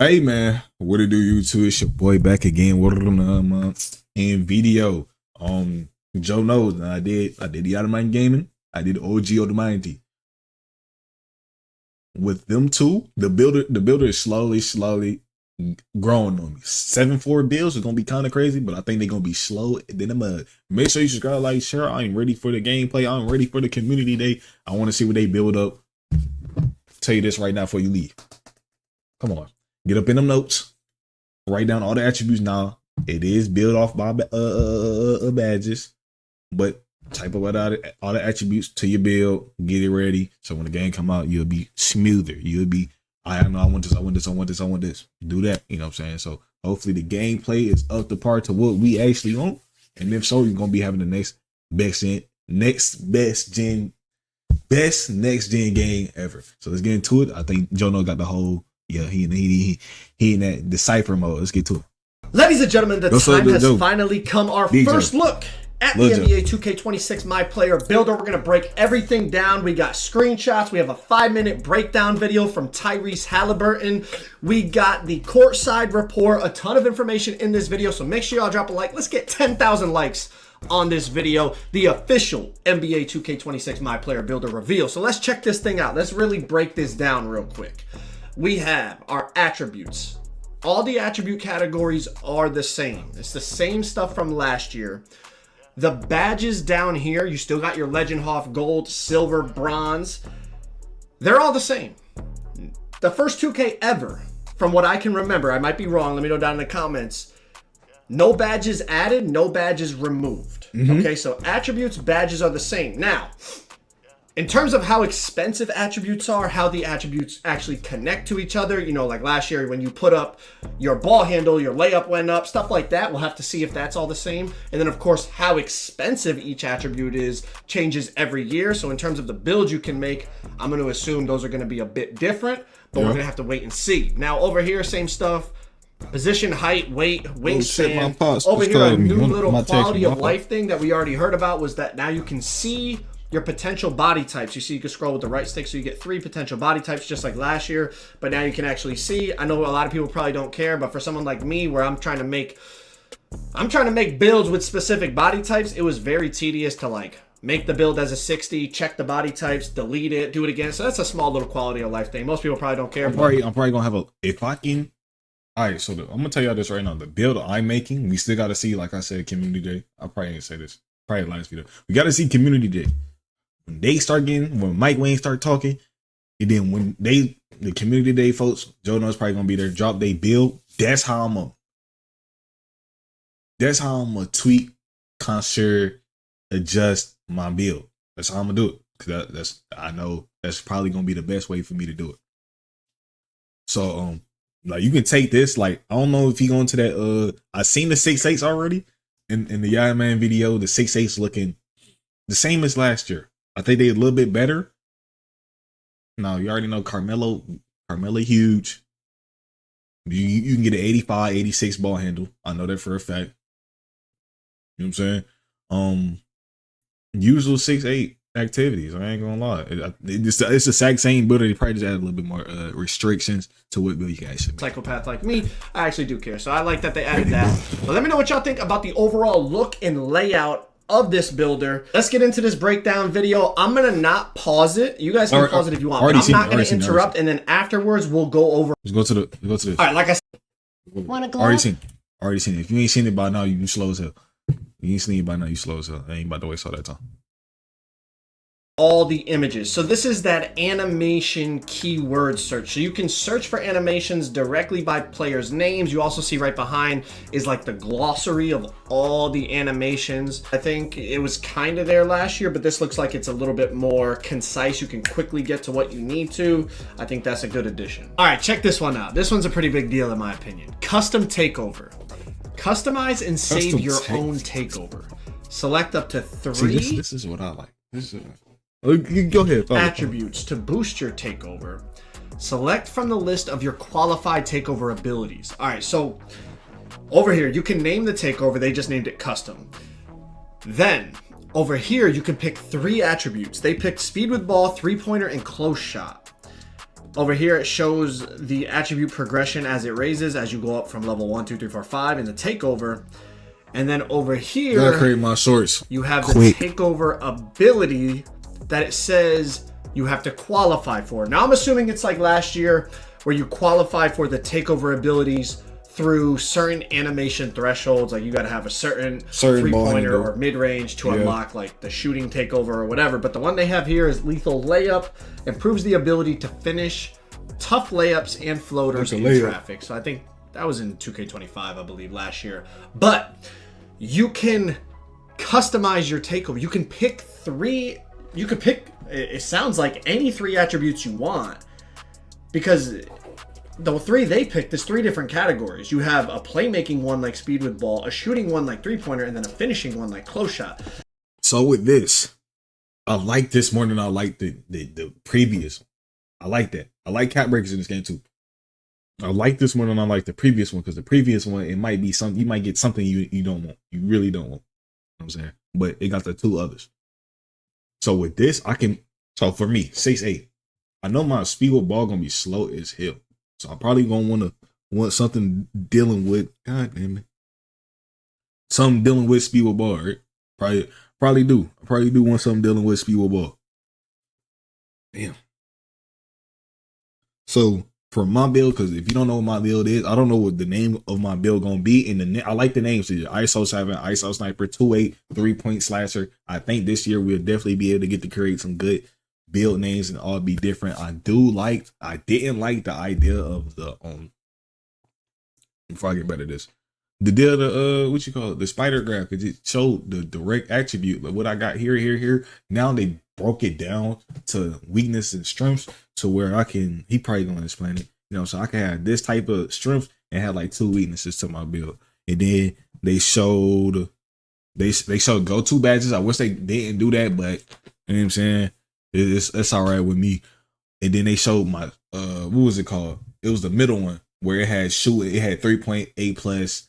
Hey man, what it do YouTube? It's your boy back again. What are the in video? Joe knows I did the Out of Mind Gaming. I did OG of the Mind. With them two, the builder is slowly growing on me. 7-4 builds is gonna be kind of crazy, but I think they're gonna be slow. And then I'm gonna make sure you subscribe, like, share. I'm ready for the gameplay. I'm ready for the community day. I want to see what they build up. Tell you this right now before you leave. Come on. Get up in them notes. Write down all the attributes. Now it is built off by badges, but type of all the attributes to your build. Get it ready, so when the game come out, you'll be smoother. You'll be, I know I want this. I want this. I want this. I want this. Do that. You know what I'm saying? So hopefully the gameplay is up to par to what we actually want, and if so, you're gonna be having the next best next gen game ever. So let's get into it. I think Jono got the whole. Yeah, he in that decipher mode. Let's get to it. Ladies and gentlemen, the time has finally come. Our first look at the NBA 2K26 My Player Builder. We're going to break everything down. We got screenshots. We have a 5-minute breakdown video from Tyrese Halliburton. We got the courtside report. A ton of information in this video, so make sure y'all drop a like. Let's get 10,000 likes on this video. The official NBA 2K26 My Player Builder reveal. So let's check this thing out. Let's really break this down real quick. We have our attributes. All the attribute categories are the same. It's the same stuff from last year. The badges down here, you still got your Legend Hoff Gold, Silver, Bronze. They're all the same. The first 2K ever, from what I can remember, I might be wrong, let me know down in the comments. No badges added, no badges removed. Okay, so attributes, badges are the same. Now, in terms of how expensive attributes are, how the attributes actually connect to each other, you know, like last year when you put up your ball handle, your layup went up, stuff like that. We'll have to see if that's all the same. And then, of course, how expensive each attribute is changes every year. So in terms of the build you can make, I'm going to assume those are going to be a bit different, but we're going to have to wait and see. Now, over here, same stuff. Position, height, weight, wingspan. Over here, a new little quality of life thing that we already heard about was that now you can see your potential body types. You see, you can scroll with the right stick, so you get 3 potential body types just like last year, but now you can actually see. I know a lot of people probably don't care, but for someone like me where I'm trying to make builds with specific body types, it was very tedious to like make the build as a 60, check the body types, delete it, do it again. So that's a small little quality of life thing. Most people probably don't care. I'm probably gonna have a, if I can. All right, so I'm gonna tell y'all this right now. The build I'm making, we still gotta see, like I said, community day. I probably didn't say this. Probably the last video. We gotta see community day. When they start when Mike Wayne start talking, and then when the community day folks, Joe knows probably gonna be there, drop they build. That's how I'm gonna tweak, concert, adjust my build. That's how I'm gonna do it. Cause I know that's probably gonna be the best way for me to do it. So like you can take this, like I don't know if he going to that I seen the 6'8" already in the Yall Man video. The 6'8" looking the same as last year. I think they're a little bit better. Now, you already know Carmelo huge. You can get an 85, 86 ball handle. I know that for a fact. You know what I'm saying? Usual 6'8" activities. I ain't gonna lie. It's the exact same builder. They probably just added a little bit more restrictions to what build you can actually make. Psychopath like me, I actually do care. So I like that they added that. So let me know what y'all think about the overall look and layout of this builder. Let's get into this breakdown video. I'm gonna not pause it. You guys can pause it if you want, but I'm not gonna interrupt. And then afterwards, we'll go over. Let's go to this. All right, like I said, already seen it. If you ain't seen it by now, you slow as hell. You ain't seen it by now, you slow as hell. I ain't about to waste all that time. All the images. So this is that animation keyword search. So you can search for animations directly by players' names. You also see right behind is like the glossary of all the animations. I think it was kind of there last year, but this looks like it's a little bit more concise. You can quickly get to what you need to. I think that's a good addition. All right, check this one out. This one's a pretty big deal in my opinion. Custom takeover. Customize and save your own takeover. Select up to 3. See, this is what I like. This is go ahead. Attributes to boost your takeover. Select from the list of your qualified takeover abilities. All right, so over here, you can name the takeover. They just named it custom. Then over here, you can pick 3 attributes. They picked speed with ball, 3-pointer, and close shot. Over here, it shows the attribute progression as it raises as you go up from level 1, 2, 3, 4, 5 in the takeover. And then over here, gotta create my shorts. You have the takeover ability that it says you have to qualify for. Now, I'm assuming it's like last year where you qualify for the takeover abilities through certain animation thresholds. Like you got to have a certain three-pointer or mid-range to unlock like the shooting takeover or whatever. But the one they have here is lethal layup. Improves the ability to finish tough layups and floaters in traffic. So I think that was in 2K25, I believe, last year. But you can customize your takeover. You can pick it sounds like any 3 attributes you want, because the 3 they picked is 3 different categories. You have a playmaking one like speed with ball, a shooting one like three-pointer, and then a finishing one like close shot. So with this, I like this more than I like the previous one. I like that. I like cap breakers in this game too. I like this more than I like the previous one, because the previous one, it might be something, you might get something you don't want. You really don't want. You know what I'm saying? But it got the 2 others. So with this, so for me, 6'8", I know my speed with ball gonna be slow as hell. So I'm probably gonna want something dealing with, God damn it, something dealing with speed with ball, right? Probably do want something dealing with speed with ball. Damn. So for my build, because if you don't know what my build is, I don't know what the name of my build gonna be. And I like the names: ISO 7, ISO Sniper, 2-8, 3-point slasher. I think this year we'll definitely be able to get to create some good build names and all be different. I didn't like the idea of the before I get better at this, the deal, the spider graph, because it showed the direct attribute, like what I got here. Now they broke it down to weakness and strengths to where he probably gonna explain it, so I can have this type of strength and have like 2 weaknesses to my build. And then they showed go-to badges. I wish they didn't do that, but you know what I'm saying, it's all right with me. And then they showed my what was it called? It was the middle one where it had shooting. It had 3.8 plus.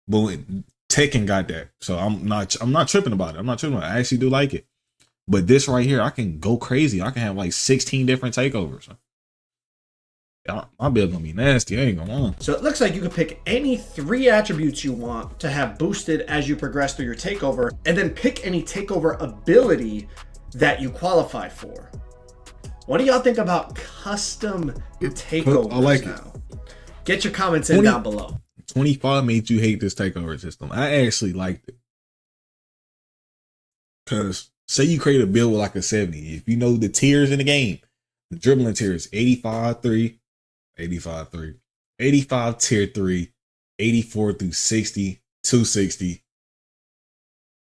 But Tekken got that, so I'm not tripping about it. I actually do like it. But this right here, I can go crazy. I can have like 16 different takeovers. My build gonna be nasty. I ain't gonna lie. So it looks like you can pick any 3 attributes you want to have boosted as you progress through your takeover, and then pick any takeover ability that you qualify for. What do y'all think about custom takeovers? I like now? Get your comments in down below. 25 made you hate this takeover system. I actually liked it. Because say you create a build with like a 70. If you know the tiers in the game, the dribbling tiers, 85 3, 85 3, 85 tier 3, 84 through 60, 260,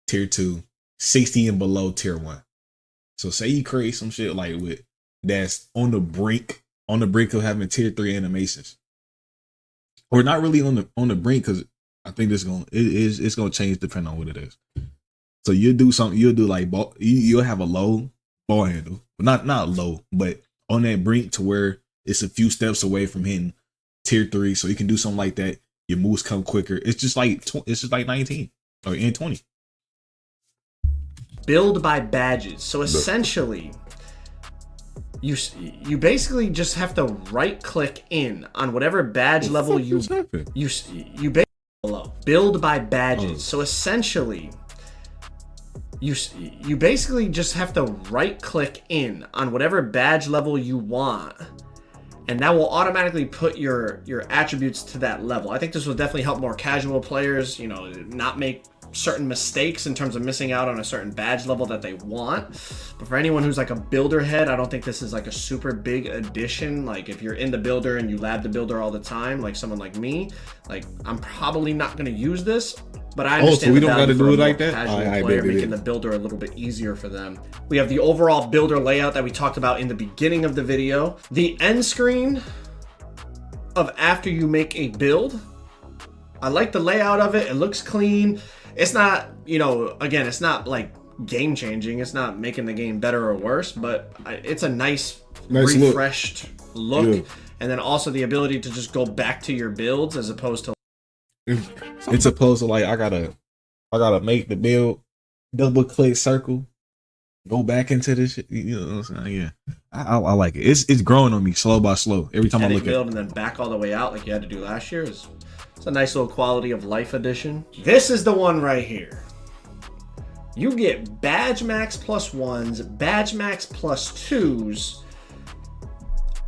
tier 2, 60 and below tier 1. So say you create some shit like that's on the brink of having tier 3 animations. Or not really on the brink, because I think it's gonna change depending on what it is. So you'll do like you'll have a low ball handle, not low, but on that brink to where it's a few steps away from hitting tier 3. So you can do something like that. Your moves come quicker. It's just like 19 or in 20. Build by badges. So essentially, you basically just have to right click in on whatever badge level you basically below. Build by badges. So essentially, you basically just have to right click in on whatever badge level you want, and that will automatically put your attributes to that level. I think this will definitely help more casual players, not make certain mistakes in terms of missing out on a certain badge level that they want. But for anyone who's like a builder head, I don't think this is like a super big addition. Like if you're in the builder and you lab the builder all the time, like someone like me, like I'm probably not going to use this. But I understand we don't got to do it like that. Player, making the builder a little bit easier for them. We have the overall builder layout that we talked about in the beginning of the video. The end screen of after you make a build, I like the layout of it. It looks clean. It's not, again, it's not like game changing. It's not making the game better or worse, but it's a nice refreshed look. Yeah. And then also the ability to just go back to your builds as opposed to. It's opposed to like I gotta make the build, double click circle, go back into this shit. You know what I'm saying? Yeah. I like it. It's growing on me slow by slow. Every time I look at it. And then back all the way out like you had to do last year. It's a nice little quality of life edition. This is the one right here. You get Badge Max +1s, Badge Max +2s,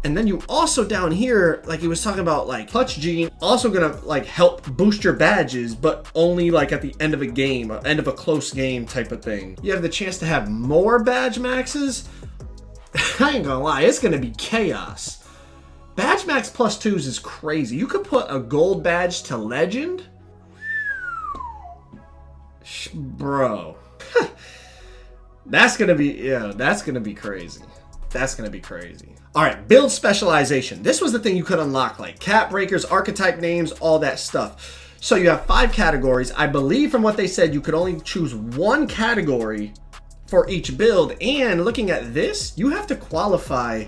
and then you also down here, like he was talking about, like Clutch Gene, also gonna like help boost your badges, but only like at the end of a game, end of a close game type of thing. You have the chance to have more Badge Maxes. I ain't gonna lie, it's gonna be chaos. Badge Max +2s is crazy. You could put a gold badge to Legend. Bro. That's gonna be crazy. That's gonna be crazy. All right, build specialization. This was the thing you could unlock, like cat breakers, archetype names, all that stuff. So you have 5 categories. I believe from what they said, you could only choose 1 category for each build. And looking at this, you have to qualify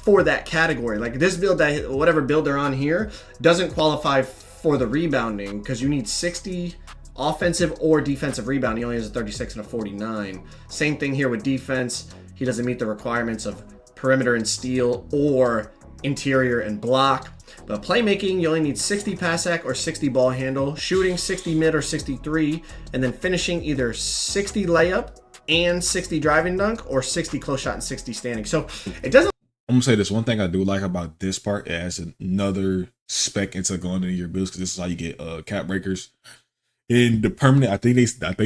for that category. Like this build, that whatever build they're on here, doesn't qualify for the rebounding because you need 60 offensive or defensive rebound. He only has a 36 and a 49. Same thing here with defense. He doesn't meet the requirements of perimeter and steal or interior and block. But playmaking, you only need 60 pass act or 60 ball handle. Shooting, 60 mid or 63. And then finishing either 60 layup and 60 driving dunk or 60 close shot and 60 standing. So it doesn't. I'm gonna say this one thing I do like about this part as another spec into going into your builds, because this is how you get cap breakers. In the permanent, I think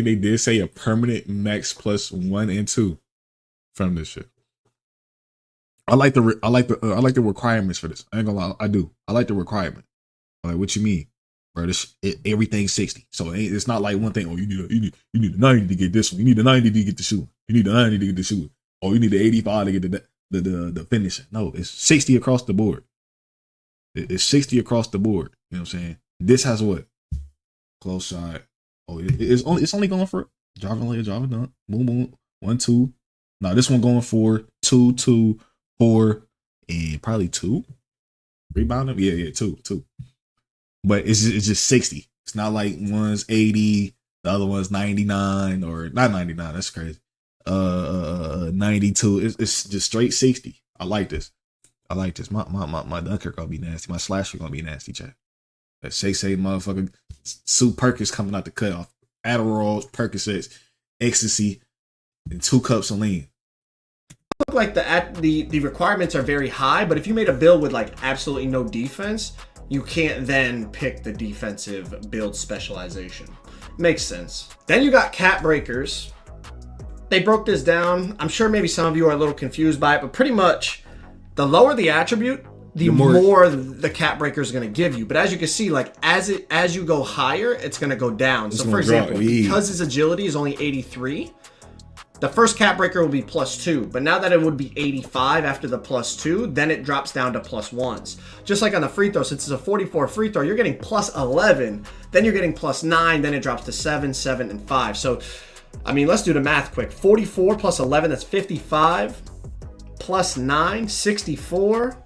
they did say a permanent max +1 and 2 from this shit. I like the requirements for this. I ain't gonna lie, I do. I like the requirement. Like, what you mean, bro? Everything's 60, so it's not like one thing. Oh, you need a 90 to get this one. You need a 90 to get the shoot. You need a 90 to get the shoot. Oh, you need the 85 to get the finishing. No, it's 60 across the board. It's 60 across the board. You know what I'm saying? This has what? Close shot. Oh, it's only going for driving lane, driving dunk. Boom, boom. 1, 2. Now this one going for 2, 2, 4, and probably 2. Rebounding? Yeah, 2. But it's just 60. It's not like one's 80, the other one's 99, or not 99. That's crazy. 92. It's just straight 60. I like this. My dunker gonna be nasty. My slasher gonna be nasty, chat. That say motherfucker Sue Perkins coming out the cutoff. Adderall, Percocets, ecstasy, and 2 cups of lean. Look like the requirements are very high, but if you made a build with like absolutely no defense, you can't then pick the defensive build specialization. Makes sense. Then you got cap breakers. They broke this down. I'm sure maybe some of you are a little confused by it, but pretty much the lower the attribute, the more the cap breaker is going to give you. But as you can see, like as you go higher, it's going to go down. So for example, because his agility is only 83, the first cap breaker will be +2. But now that it would be 85 after the +2, then it drops down to +1s. Just like on the free throw, since it's a 44 free throw, you're getting +11, then you're getting +9, then it drops to 7, 7, and 5. So, I mean, let's do the math quick. 44 + 11, that's 55, +9, 64,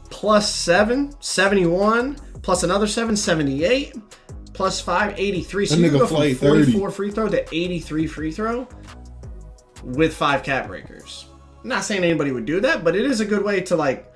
+7, 71, plus another 7, 78, +5, 83. So you can go from 44 free throw to 83 free throw with 5 cap breakers. I'm not saying anybody would do that, but it is a good way to, like,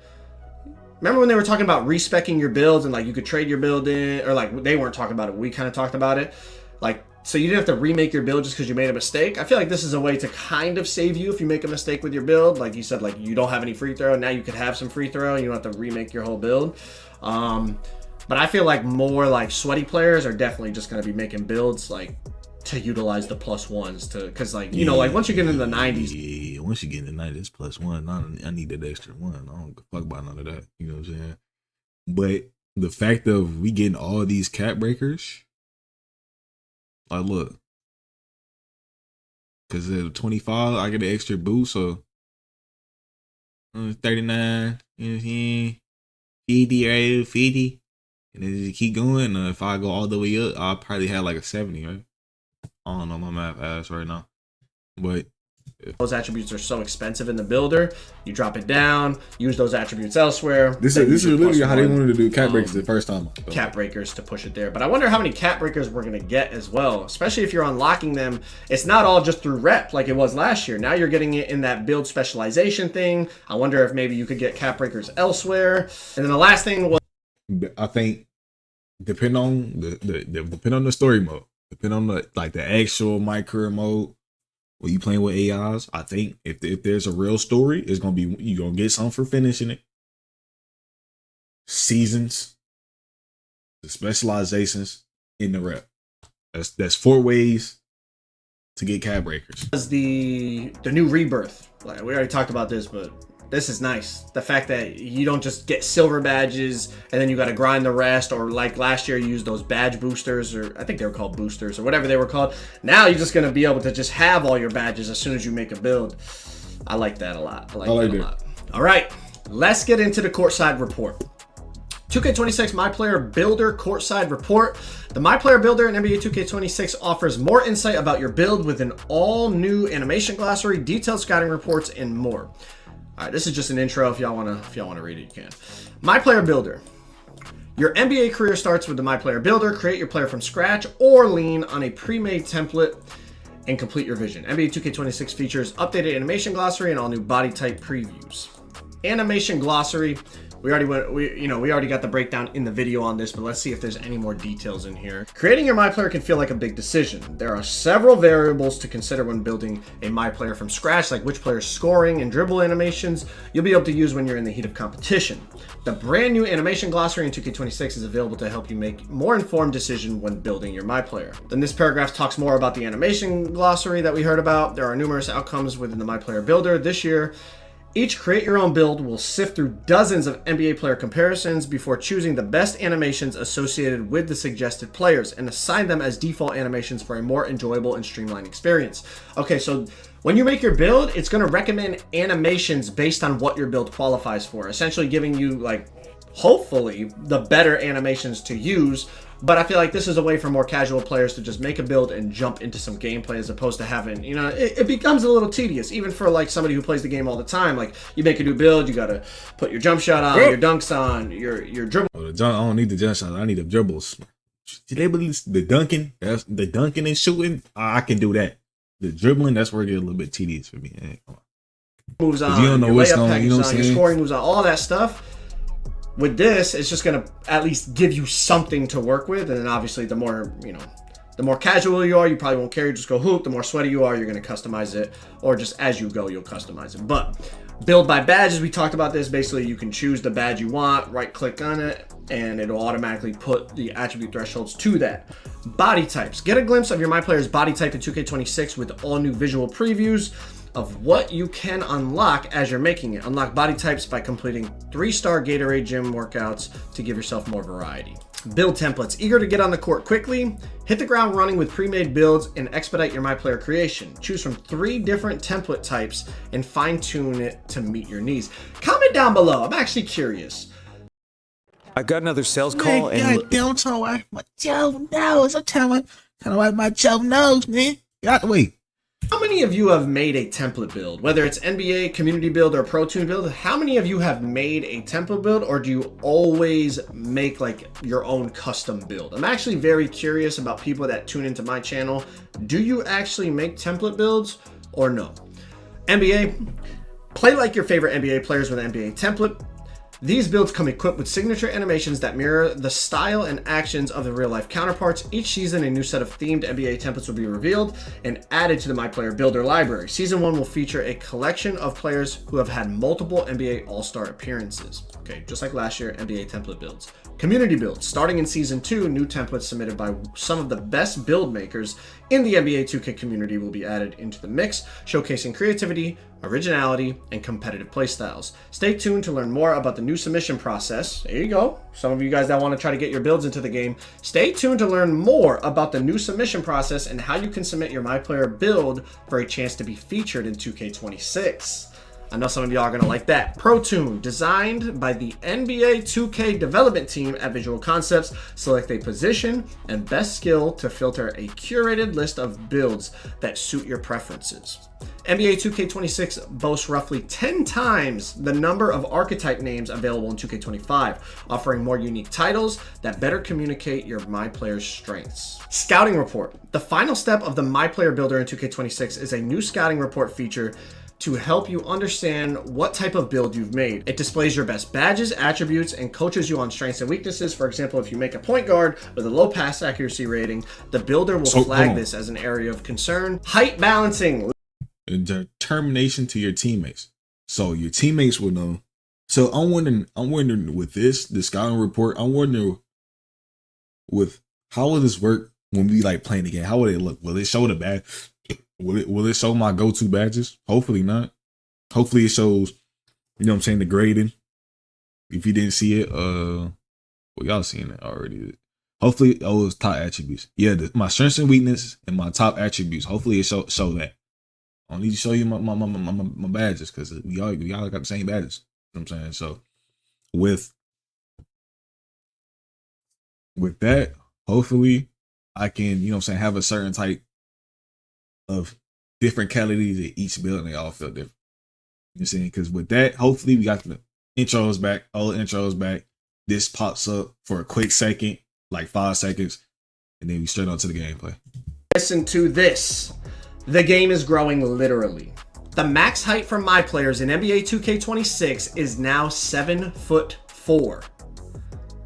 remember when they were talking about respecing your builds and like you could trade your build in, or like they weren't talking about it, we kind of talked about it, like, so you didn't have to remake your build just because you made a mistake. I feel like this is a way to kind of save you if you make a mistake with your build. Like you said, like you don't have any free throw, now you could have some free throw and you don't have to remake your whole build. But I feel like more like sweaty players are definitely just going to be making builds like to utilize the +1s to, because like, you know, like once you get into the 90s. Yeah, once you get in the 90s, +1. I need that extra 1. I don't give a fuck about none of that. You know what I'm saying? But the fact of we getting all these cap breakers, like, look, because at 25, I get an extra boost, so 39, you know what I'm saying? 50, right? 50. And then just keep going. If I go all the way up, I'll probably have like a 70, right? I don't know my math ass right now. But Those attributes are so expensive in the builder. You drop it down, use those attributes elsewhere. This is literally how they wanted to do cap breakers the first time. Cap breakers to push it there. But I wonder how many cap breakers we're going to get as well, especially if you're unlocking them. It's not all just through rep like it was last year. Now you're getting it in that build specialization thing. I wonder if maybe you could get cap breakers elsewhere. And then the last thing was, I think, depending on the story mode, depending on the actual my career mode, when you playing with AIs, I think if there's a real story, it's gonna be you're gonna get something for finishing it. Seasons, the specializations in the rep. That's 4 ways to get cap breakers. The new rebirth. Like, we already talked about this, but this is nice. The fact that you don't just get silver badges and then you got to grind the rest, or like last year you used those badge boosters, or I think they were called boosters or whatever they were called. Now you're just going to be able to just have all your badges as soon as you make a build. I like that a lot. I like that a lot. All right, let's get into the courtside report. 2K26 My Player Builder Courtside Report. The My Player Builder in NBA 2K26 offers more insight about your build with an all-new animation glossary, detailed scouting reports, and more. All right, this is just an intro. If y'all wanna read it, you can. My Player Builder. Your NBA career starts with the My Player Builder. Create your player from scratch or lean on a pre-made template and complete your vision. NBA 2K26 features updated animation glossary and all new body type previews. Animation glossary. We already got the breakdown in the video on this, but let's see if there's any more details in here. Creating your My Player can feel like a big decision. There are several variables to consider when building a My Player from scratch, like which player's scoring and dribble animations you'll be able to use when you're in the heat of competition. The brand new animation glossary in 2K26 is available to help you make more informed decisions when building your My Player. Then this paragraph talks more about the animation glossary that we heard about. There are numerous outcomes within the My Player Builder this year. Each Create Your Own build will sift through dozens of NBA player comparisons before choosing the best animations associated with the suggested players and assign them as default animations for a more enjoyable and streamlined experience. Okay, so when you make your build, it's going to recommend animations based on what your build qualifies for, essentially giving you, like, hopefully the better animations to use. But I feel like this is a way for more casual players to just make a build and jump into some gameplay, as opposed to having, it becomes a little tedious, even for like somebody who plays the game all the time. Like, you make a new build, you got to put your jump shot on, your dunks on, your dribble. I don't need the jump shot. I need the dribbles. The dunking and shooting, I can do that. The dribbling, that's where it gets a little bit tedious for me. Moves on, you don't know what's going on, your scoring moves on, all that stuff. With this, it's just going to at least give you something to work with. And then obviously the more casual you are, you probably won't care. You just go hoop. The more sweaty you are, you're going to customize it. Or just as you go, you'll customize it. But build by badges, we talked about this. Basically, you can choose the badge you want, right click on it, and it'll automatically put the attribute thresholds to that. Body types. Get a glimpse of your My Player's body type in 2K26 with all new visual previews of what you can unlock as you're making it. Unlock body types by completing 3-star Gatorade gym workouts to give yourself more variety. Build templates. Eager to get on the court quickly? Hit the ground running with pre-made builds and expedite your My Player creation. Choose from 3 different template types and fine-tune it to meet your needs. Comment down below. I'm actually curious. I got another sales call and... I'm trying to wipe my Joe nose. I'm trying to wipe my Joe nose, man. Get out the way. How many of you have made a template build? Whether it's NBA, community build, or Pro Tune build, how many of you have made a template build, or do you always make like your own custom build? I'm actually very curious about people that tune into my channel. Do you actually make template builds or no? NBA, play like your favorite NBA players with an NBA template. These builds come equipped with signature animations that mirror the style and actions of the real-life counterparts. Each season, a new set of themed NBA templates will be revealed and added to the My Player Builder library. Season 1 will feature a collection of players who have had multiple NBA All-Star appearances. Okay, just like last year, NBA template builds. Community builds. Starting in Season 2, new templates submitted by some of the best build makers in the NBA 2K community will be added into the mix, showcasing creativity, originality, and competitive playstyles. Stay tuned to learn more about the new submission process. There you go. Some of you guys that want to try to get your builds into the game, stay tuned to learn more about the new submission process and how you can submit your My Player build for a chance to be featured in 2K26. I know some of y'all are going to like that. Pro Tune, designed by the NBA 2K development team at Visual Concepts. Select a position and best skill to filter a curated list of builds that suit your preferences. NBA 2K26 boasts roughly 10 times the number of archetype names available in 2K25, offering more unique titles that better communicate your My Player's strengths. Scouting Report. The final step of the My Player Builder in 2K26 is a new scouting report feature to help you understand what type of build you've made. It displays your best badges, attributes, and coaches you on strengths and weaknesses. For example, if you make a point guard with a low pass accuracy rating, the builder will flag this as an area of concern. Height balancing. Determination to your teammates. So your teammates will know. So I'm wondering with the scouting report, I'm wondering with how will this work when we like playing the game? How will it look? Will it show the badge? Will it show my go-to badges? Hopefully not. Hopefully it shows, you know what I'm saying, the grading. If you didn't see it, well, y'all seen it already. Hopefully, it's top attributes. Yeah, my strengths and weaknesses and my top attributes. Hopefully it show that. I don't need to show you my badges because we all got the same badges. You know what I'm saying? So with that, hopefully I can, you know what I'm saying, have a certain type of different categories at each build and they all feel different. You know what I'm saying? Because with that, hopefully we got the intros back, all the intros back. This pops up for a quick second, like 5 seconds, and then we straight on to the gameplay. Listen to this. The game is growing literally. The max height for my players in NBA 2K26 is now 7'4".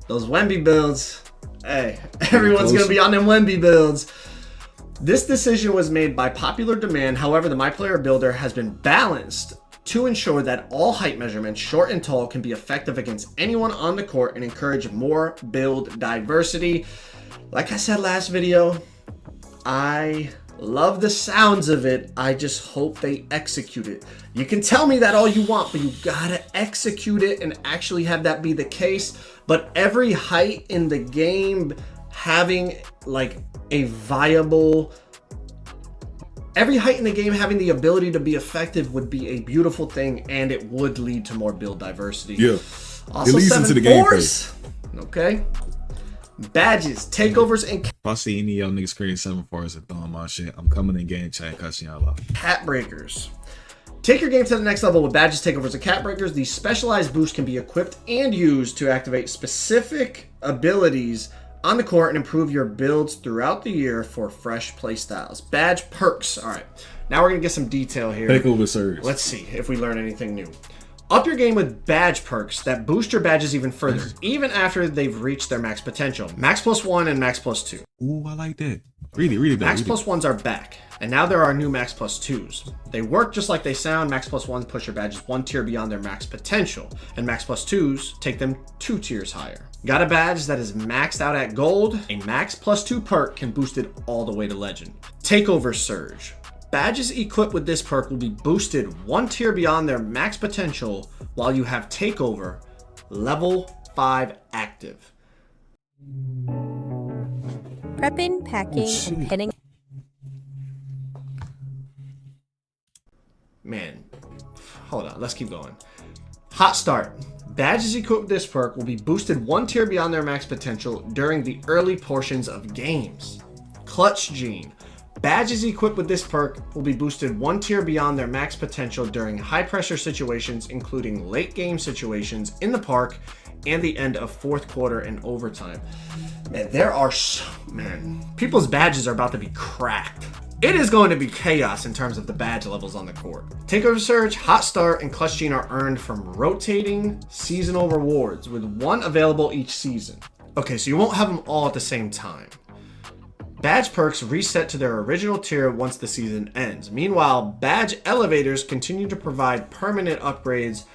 Those Wemby builds, hey, everyone's gonna be on them Wemby builds. This decision was made by popular demand. However, the My Player Builder has been balanced to ensure that all height measurements, short and tall, can be effective against anyone on the court and encourage more build diversity. Like I said last video, I love the sounds of it. I just hope they execute it. You can tell me that all you want, but you gotta execute it and actually have that be the case. But every height in the game having like a viable, every height in the game having the ability to be effective would be a beautiful thing, and it would lead to more build diversity. Yeah. Also, it leads into the gameplay. Okay. Badges, takeovers, and if I see any of y'all niggas creating 7-4s and throwing my shit, I'm coming in game chat cussing y'all off. Cat breakers. Take your game to the next level with badges, takeovers, and cat breakers. These specialized boosts can be equipped and used to activate specific abilities on the court and improve your builds throughout the year for fresh playstyles. Badge perks. All right, now we're gonna get some detail here. Takeover surge. Let's see if we learn anything new. Up your game with badge perks that boost your badges even further, even after they've reached their max potential. Max +1 and Max +2. Ooh, I like that. Read it. Max +1s are back, and now there are new Max +2s. They work just like they sound. Max +1s push your badges 1 tier beyond their max potential, and Max +2s take them 2 tiers higher. Got a badge that is maxed out at gold? A Max +2 perk can boost it all the way to legend. Takeover surge. Badges equipped with this perk will be boosted 1 tier beyond their max potential while you have takeover level 5 active. Prepping, packing, and pinning. Man, hold on, let's keep going. Hot start. Badges equipped with this perk will be boosted 1 tier beyond their max potential during the early portions of games. Clutch Gene. Badges equipped with this perk will be boosted 1 tier beyond their max potential during high pressure situations, including late game situations in the park and the end of 4th quarter and overtime. Man, people's badges are about to be cracked. It is going to be chaos in terms of the badge levels on the court. Takeover Surge, Hot Start, and Clutch Gene are earned from rotating seasonal rewards, with 1 available each season. Okay, so you won't have them all at the same time. Badge perks reset to their original tier once the season ends. Meanwhile, badge elevators continue to provide permanent upgrades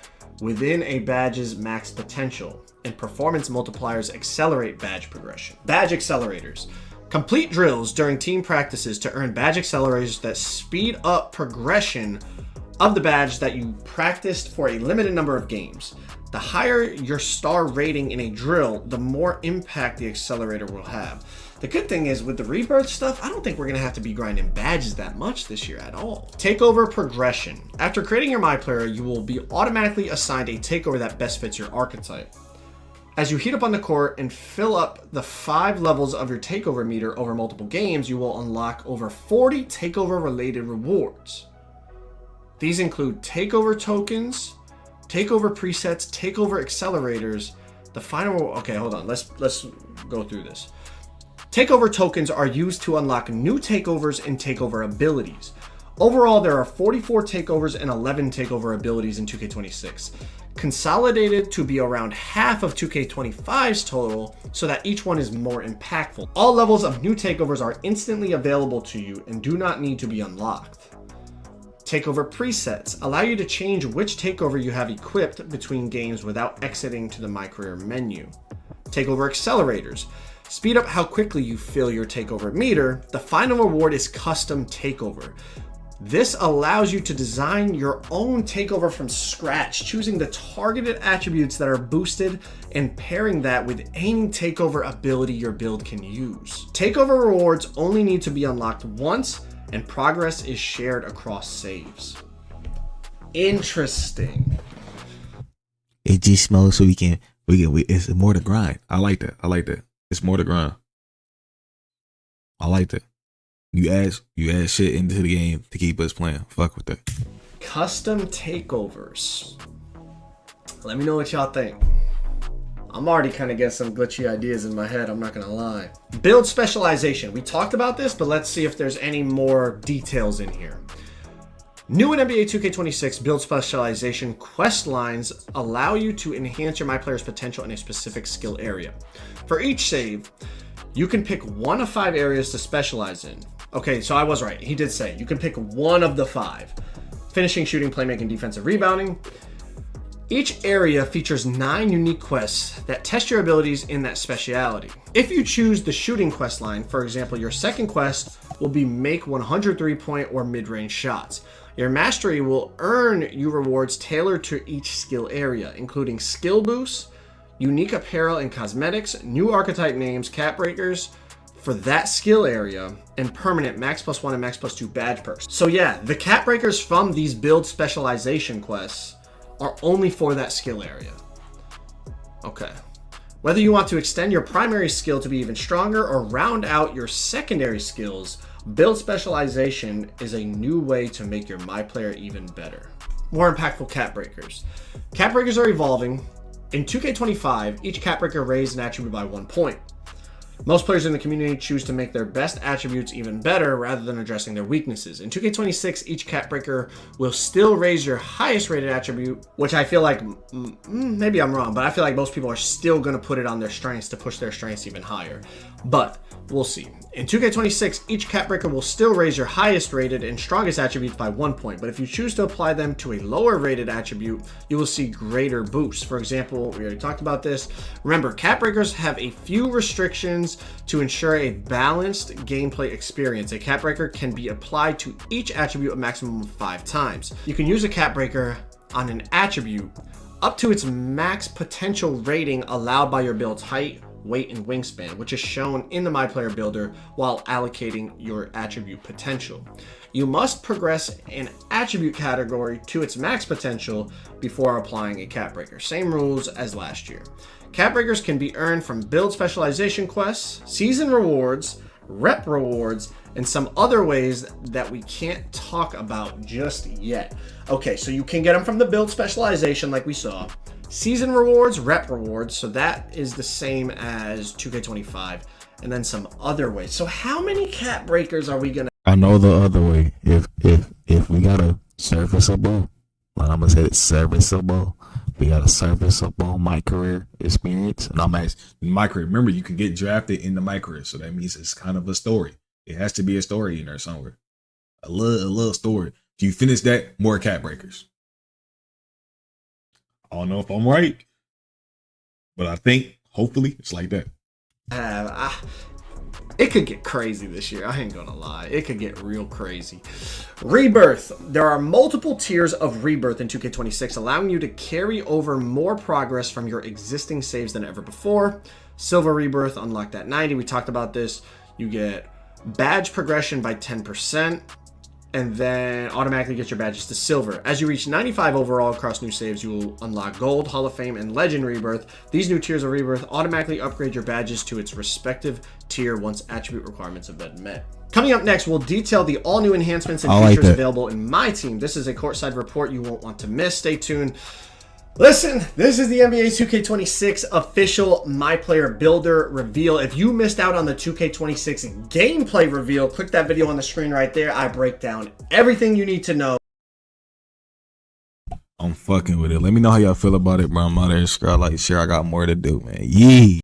within a badge's max potential, and performance multipliers accelerate badge progression. Badge accelerators. Complete drills during team practices to earn badge accelerators that speed up progression of the badge that you practiced for a limited number of games. The higher your star rating in a drill, the more impact the accelerator will have. The good thing is with the rebirth stuff, I don't think we're going to have to be grinding badges that much this year at all. Takeover progression. After creating your My Player, you will be automatically assigned a takeover that best fits your archetype. As you heat up on the court and fill up the 5 levels of your takeover meter over multiple games, you will unlock over 40 takeover related rewards. These include takeover tokens, takeover presets, takeover accelerators. The final, okay, hold on. Let's go through this. Takeover tokens are used to unlock new takeovers and takeover abilities. Overall, there are 44 takeovers and 11 takeover abilities in 2K26, consolidated to be around half of 2K25's total so that each one is more impactful. All levels of new takeovers are instantly available to you and do not need to be unlocked. Takeover presets allow you to change which takeover you have equipped between games without exiting to the My Career menu. Takeover accelerators speed up how quickly you fill your takeover meter. The final reward is custom takeover. This allows you to design your own takeover from scratch, choosing the targeted attributes that are boosted and pairing that with any takeover ability your build can use. Takeover rewards only need to be unlocked once, and progress is shared across saves. Interesting. It just smells so we can it's more to grind. I like that. It's more to grind. I like that. You add shit into the game to keep us playing. Fuck with that. Custom takeovers. Let me know what y'all think. I'm already kind of getting some glitchy ideas in my head, I'm not gonna lie. Build specialization. We talked about this, but let's see if there's any more details in here. New in NBA 2K26, build specialization quest lines allow you to enhance your My Player's potential in a specific skill area. For each save, you can pick one of 5 areas to specialize in. Okay, so I was right. He did say you can pick one of the 5. Finishing, shooting, playmaking, defensive, rebounding. Each area features 9 unique quests that test your abilities in that speciality. If you choose the shooting quest line, for example, your second quest will be make 100 3-point or mid-range shots. Your mastery will earn you rewards tailored to each skill area, including skill boosts, unique apparel and cosmetics, new archetype names, cap breakers for that skill area, and permanent max +1 and max +2 badge perks. So yeah, the cap breakers from these build specialization quests are only for that skill area. Okay. Whether you want to extend your primary skill to be even stronger or round out your secondary skills, build specialization is a new way to make your My Player even better. More impactful cap breakers. Cap breakers are evolving. In 2K25, each cap breaker raised an attribute by 1 point. Most players in the community choose to make their best attributes even better rather than addressing their weaknesses. In 2K26, each cap breaker will still raise your highest rated attribute, which I feel like, maybe I'm wrong, but I feel like most people are still going to put it on their strengths to push their strengths even higher. But we'll see. In 2K26, each cap breaker will still raise your highest rated and strongest attributes by 1 point, but if you choose to apply them to a lower rated attribute, you will see greater boosts. For example, we already talked about this. Remember, cap breakers have a few restrictions to ensure a balanced gameplay experience. A cap breaker can be applied to each attribute a maximum of 5 times. You can use a cap breaker on an attribute up to its max potential rating allowed by your build's height, weight, and wingspan, which is shown in the My Player Builder while allocating your attribute potential. You must progress an attribute category to its max potential before applying a cap breaker. Same rules as last year. Cap breakers can be earned from build specialization quests, season rewards, rep rewards, and some other ways that we can't talk about just yet. Okay, so you can get them from the build specialization like we saw. Season rewards, rep rewards, so that is the same as 2K25, and then some other ways. So how many cap breakers are we gonna? I know the other way. If we got a serviceable, well, I'm gonna say it's serviceable. We got a serviceable My Career experience, and I'm asking My Career. Remember, you can get drafted in the My Career, so that means it's kind of a story. It has to be a story in there somewhere. A little story. If you finish that, more cap breakers. I don't know if I'm right, but I think hopefully it's like that. It could get crazy this year. I ain't gonna lie. It could get real crazy. Rebirth. There are multiple tiers of Rebirth in 2K26, allowing you to carry over more progress from your existing saves than ever before. Silver Rebirth, unlocked at 90. We talked about this. You get badge progression by 10%, and then automatically get your badges to silver. As you reach 95 overall across new saves, you will unlock Gold, Hall of Fame, and Legend Rebirth. These new tiers of Rebirth automatically upgrade your badges to its respective tier once attribute requirements have been met. Coming up next, we'll detail the all-new enhancements and features available in my team. This is a courtside report you won't want to miss. Stay tuned. Listen, this is the NBA 2K26 official My Player Builder reveal. If you missed out on the 2K26 gameplay reveal, click that video on the screen right there. I break down everything you need to know. I'm fucking with it. Let me know how y'all feel about it, bro. I'm out here, subscribe, like, share. I got more to do, man. Yee.